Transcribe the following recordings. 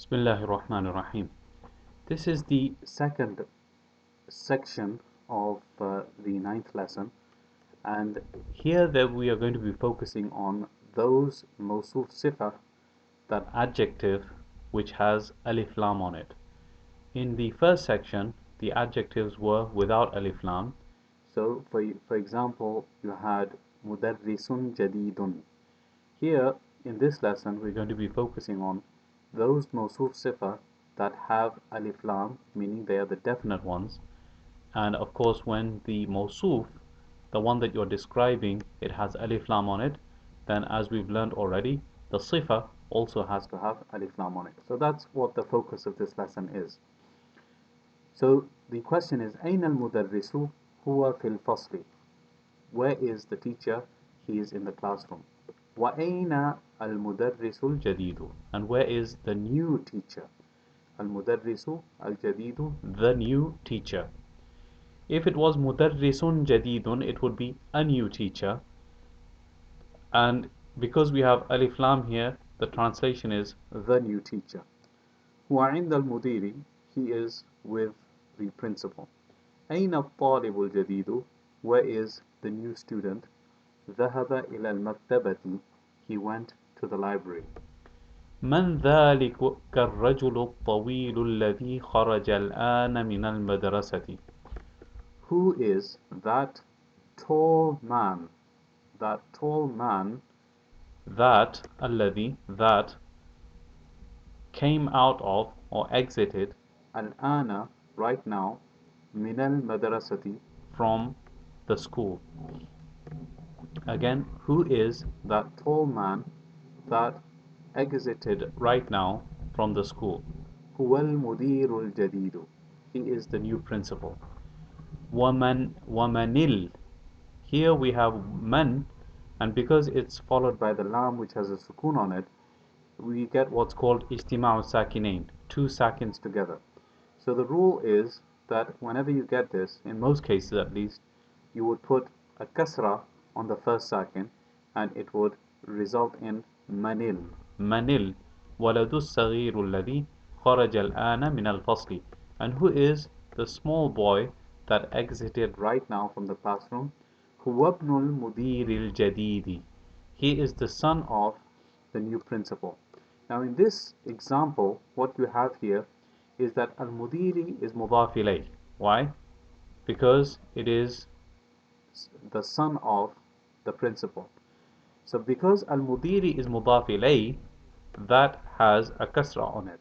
Bismillahir Rahmanir Rahim. This is the second section of the ninth lesson, and here that we are going to be focusing on those mawsuf sifa, that adjective which has alif lam on it. In the first section, the adjectives were without alif lam. So, for example, you had mudarrisun jadidun. Here, in this lesson, we're going to be focusing on those mawsuf sifa that have alif lam, meaning they are the definite ones. And of course, when the mawsuf, the one that you're describing, it has alif lam on it, then as we've learned already, the sifa also has to have alif lam on it. So that's what the focus of this lesson is. So the question is, أين المدرس هو في الفصل? Where is the teacher? He is in the classroom. وأين المدرس الجديد? And where is the new teacher? المدرس الجديد, the new teacher. If it was مدرس جديد, it would be a new teacher. And because we have alif lam here, the translation is the new teacher. هو عند المدير, he is with the principal. أين الطالب الجديد? Where is the new student? ذهب إلى المكتبة, he went to the library. من ذلك الرجل الطويل الذي خرج الآن من المدرسة? Who is that tall man? That tall man, that الذي, that came out of or exited الآن, right now, من المدرسة, from the school. Again, who is that tall man that exited right now from the school? هو المدير الجديد, he is the new principal. ومن here we have man, and because it's followed by the lam which has a sukoon on it, we get what's called istima'u sakinain, two sakins together. So the rule is that whenever you get this, in most cases at least, you would put a kasra on the first sakin, and it would result in manil. Manil, waladu saghiru alladhi kharaja al-ana min al-fasli. And who is the small boy that exited right now from the classroom? Huwa ibnul mudiril jadidi. He is the son of the new principal. Now in this example, what you have here is that al-mudiri is mudaf ilayh. Why? Because it is the son of the principal. So because al-mudiri is mudaf ilayh, that has a kasra on it.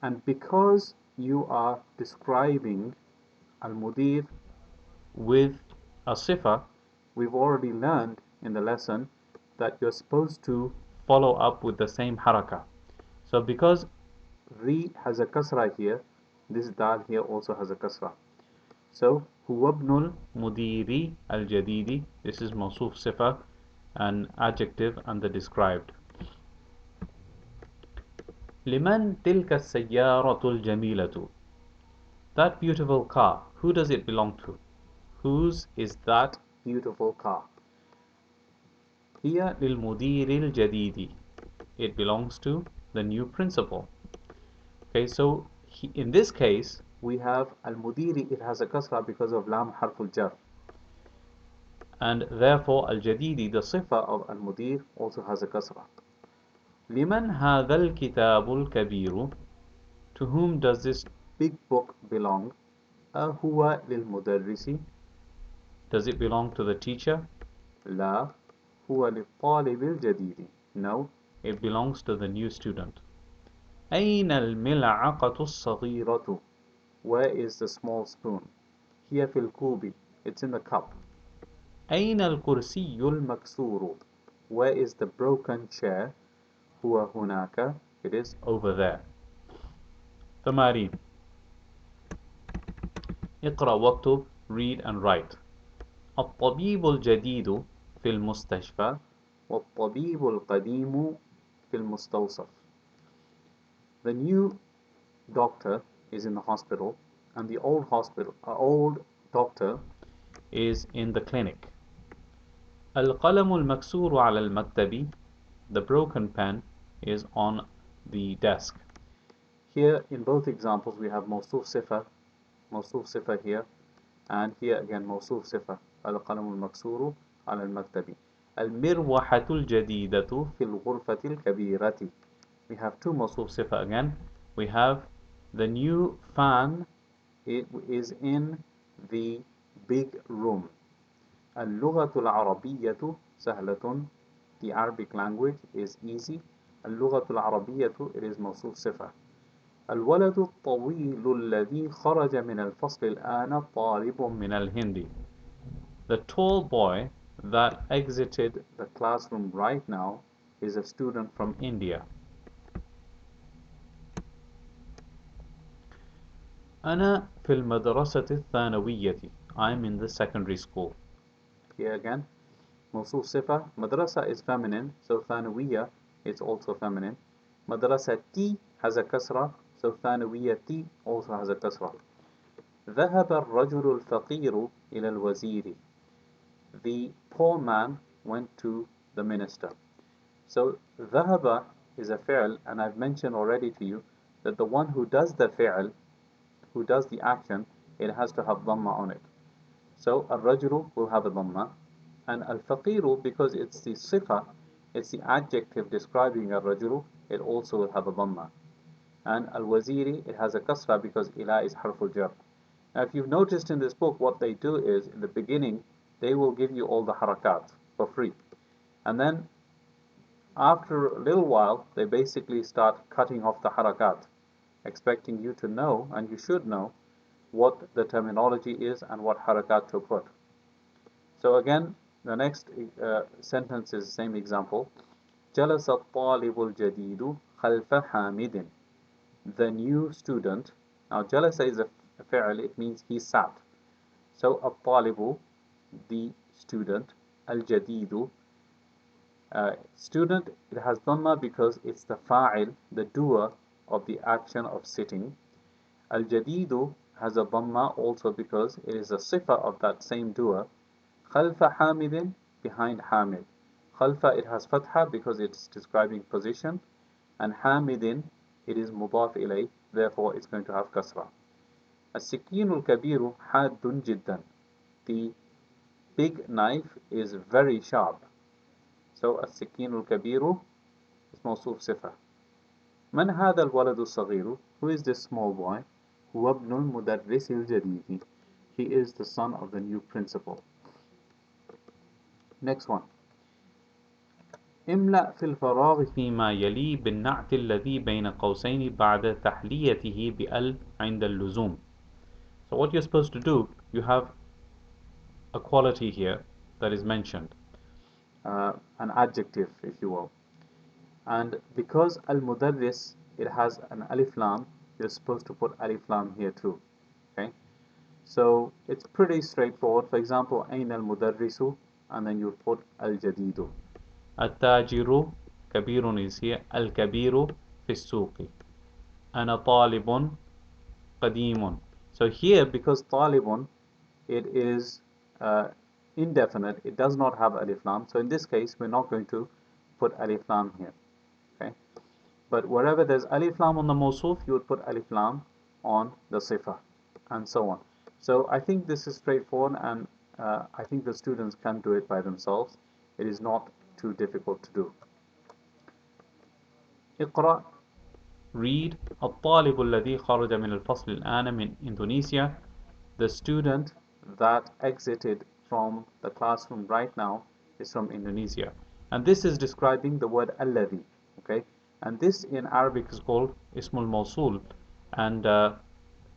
And because you are describing al-mudir with a sifa, we've already learned in the lesson that you're supposed to follow up with the same haraka. So because ri has a kasra here, this dal here also has a kasra. So huwa ibnul mudiri al-jadidi, this is mawsuf sifa, an adjective and the described. لمن تلك السيارة الجميلة? That beautiful car, who does it belong to? Whose is that beautiful car? هي للمدير الجديد. It belongs to the new principal. Okay, so in this case, we have al-mudiri, it has a kasra because of lam harful jar. And therefore, al-jadidi, the sifa of al-mudir, also has a kasra. لمن هذا الكتاب الكبير? To whom does this big book belong? أهو للمدرس? Does it belong to the teacher? لا, هو للطالب الجديد. No, it belongs to the new student. أين الملعقة الصغيرة? Where is the small spoon? هي في الكوب. It's in the cup. أين الكرسي المكسور? Where is the broken chair? هو هناك. It is over there. تمارين. اقرأ واكتب, read and write. الطبيب الجديد في المستشفى والطبيب القديم في المستوصف. The new doctor is in the hospital and the old doctor is in the clinic. القلم المكسور على المكتب, the broken pen is on the desk. Here in both examples we have موصوف صفة here, and here again موصوف صفة القلم المكسور على المكتب. المروحة الجديدة في الغرفة الكبيرة. We have two موصوف صفة again. We have the new fan, it is in the big room. اللغة العربية سهلة. The Arabic language is easy. اللغة العربية, it is موصوف صفة. الولد الطويل الذي خرج من الفصل الآن طالب من الهند. The tall boy that exited the classroom right now is a student from India. أنا في المدرسة الثانوية. I'm in the secondary school. Here again, موصوف صفة. مدرسة is feminine, so ثانوية is also feminine. مدرستي has a كسرة, so ثانويتي also has a كسرة. ذهب الرجل الفقير إلى الوزير. The poor man went to the minister. So ذهب is a fi'l, and I've mentioned already to you that the one who does the fi'l, who does the action, it has to have dhamma on it. So الرجل will have a dhamma, and al-faqiru, because it's the sifa, it's the adjective describing الرجل, it also will have a dhamma. And al-waziri, it has a kasra because ila is harful jar. Now if you've noticed in this book, what they do is, in the beginning, they will give you all the harakat for free. And then, after a little while, they basically start cutting off the harakat, expecting you to know, and you should know, what the terminology is and what harakat to put. So again, the next sentence is the same example. جلس الطالب الجديد خلف حامد. The new student. Now jalasa is a fi'l, it means he sat. So الطالب, the student, الجديد, student, it has dhamma because it's the fa'il, the doer of the action of sitting. Al-jadidu has a dhamma also because it is a sifa of that same doer. Khalfa hamidin, behind hamid. Khalfa, it has fatha because it's describing position, and hamidin, it is mudaf ilay, therefore it's going to have kasra. السكين الكبير حاد جدا. The big knife is very sharp. So السكين الكبير is موصوف صفة. من هذا الولد الصغير? Who is this small boy? هو ابن المدرس الجديد. He is the son of the new principal. Next one. املأ في الفراغ فيما يلي بالنعت الذي بين قوسين بعد تحليته بأل عند اللزوم. So what you're supposed to do, you have a quality here that is mentioned, an adjective, if you will. And because al-mudarris, it has an alif lam, you're supposed to put alif lam here too. Okay? So it's pretty straightforward. For example, أين المدرس, and then you put al-jadidu. التاجر كبير is here. الكبير في السوق. أنا طالب قديم. So here, because طالب, it is indefinite, it does not have alif lam. So in this case, we're not going to put alif lam here. Okay? But wherever there's alif lam on the mawsuf, you would put alif lam on the sifa, and so on. So I think this is straightforward, and I think the students can do it by themselves. It is not too difficult to do. اقرأ, read. الطالب الذي خرج من الفصل الآن من إندونيسيا. The student that exited from the classroom right now is from Indonesia. And this is describing the word alladhi. Okay? And this in Arabic is called ismul mawsul, and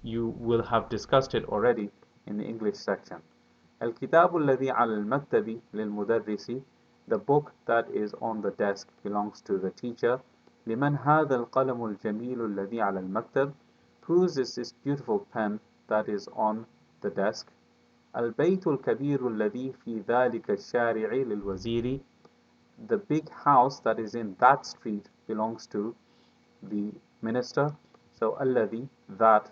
you will have discussed it already in the English section. الكتاب الذي على المكتب للمدرس. The book that is on the desk belongs to the teacher. لمن هذا القلم الجميل الذي على المكتب. Whose is this beautiful pen that is on the desk? البيت الكبير الذي في ذلك الشارع للوزير. The big house that is in that street belongs to the minister. So الذي, that.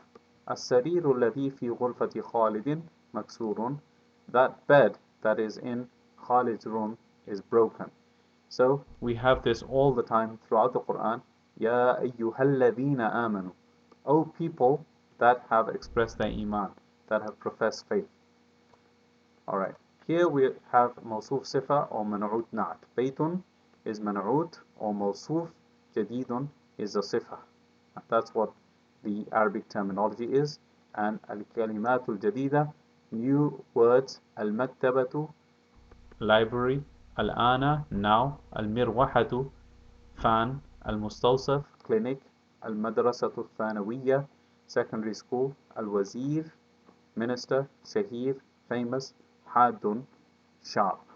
السرير الذي في غرفة خالد مكسور. That bed that is in Khalid's room is broken. So we have this all the time throughout the Quran. يا أيها الذين آمنوا. O people that have expressed their iman, that have professed faith. Alright, here we have موصوف صفة or منعوت نعت. بيت is منعوت or موصوف. جديد is a صفة. That's what the Arabic terminology is. And الكلمات الجديدة, new words. المكتبة, library. الآن, now. المروحة, fan. المستوصف, clinic. المدرسة الثانوية, secondary school. الوزير, minister. شهير, famous. حاد, sharp.